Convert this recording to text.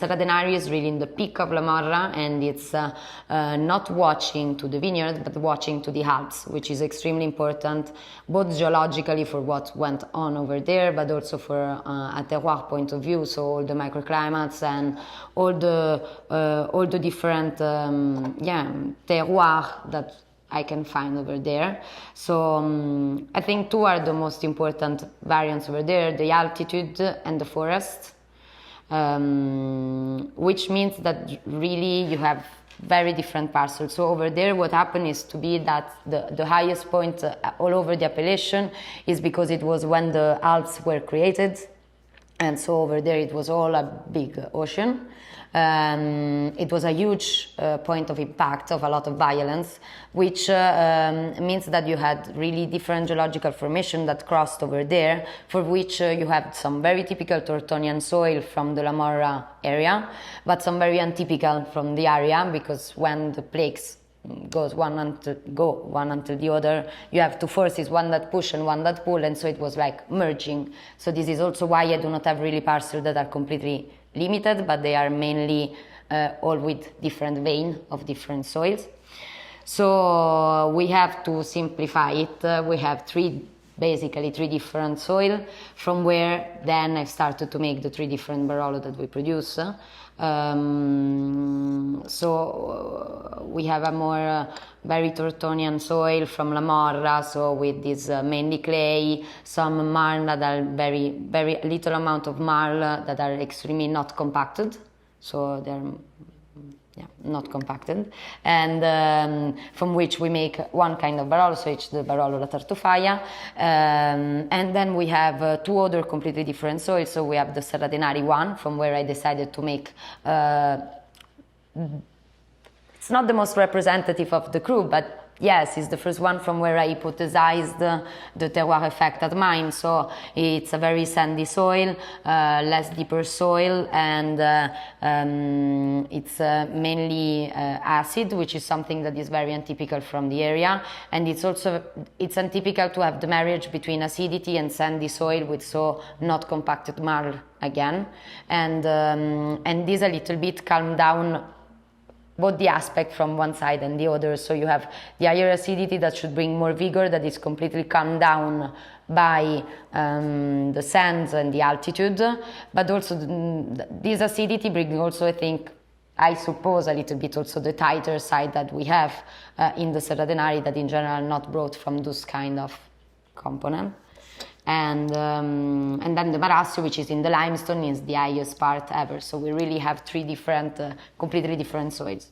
Serradenari is really in the peak of La Morra, and it's not watching to the vineyard, but watching to the Alps, which is extremely important, both geologically for what went on over there, but also for a terroir point of view, so all the microclimates and all the different terroir that I can find over there. So I think two are the most important variants over there, the altitude and the forest, which means that really you have very different parcels. So over there what happened is to be that the highest point all over the appellation is because it was when the Alps were created, and so over there it was all a big ocean. It was a huge point of impact of a lot of violence, which means that you had really different geological formation that crossed over there, for which you had some very typical Tortonian soil from the La Morra area, but some very untypical from the area, because when the plagues goes one until the other, you have two forces, one that push and one that pull, and so it was like merging. So this is also why I do not have really parcels that are completely limited, but they are mainly all with different vein of different soils. So we have to simplify it. We have basically three different soil, from where then I've started to make the three different Barolo that we produce. So we have a more very Tortonian soil from La Morra, so with this mainly clay, some marl that are very little amount of marl that are extremely not compacted, so they're not compacted, and from which we make one kind of Barolo, so it's the Barolo La Tartufaya, and then we have two other completely different soils. So we have the Serradenari one, from where I decided to make it's not the most representative of the crew, but yes, it's the first one from where I hypothesized the terroir effect at mine. So it's a very sandy soil, less deeper soil, and it's mainly acid, which is something that is very untypical from the area. And it's untypical to have the marriage between acidity and sandy soil with so not compacted marl again. And this a little bit calmed down both the aspect from one side and the other. So you have the higher acidity that should bring more vigor, that is completely calmed down by the sands and the altitude, but also this acidity brings also, I suppose, a little bit also the tighter side that we have in the Serradenari, that in general not brought from those kind of component. And then the Marassio, which is in the limestone, is the highest part ever. So we really have three different, completely different soils.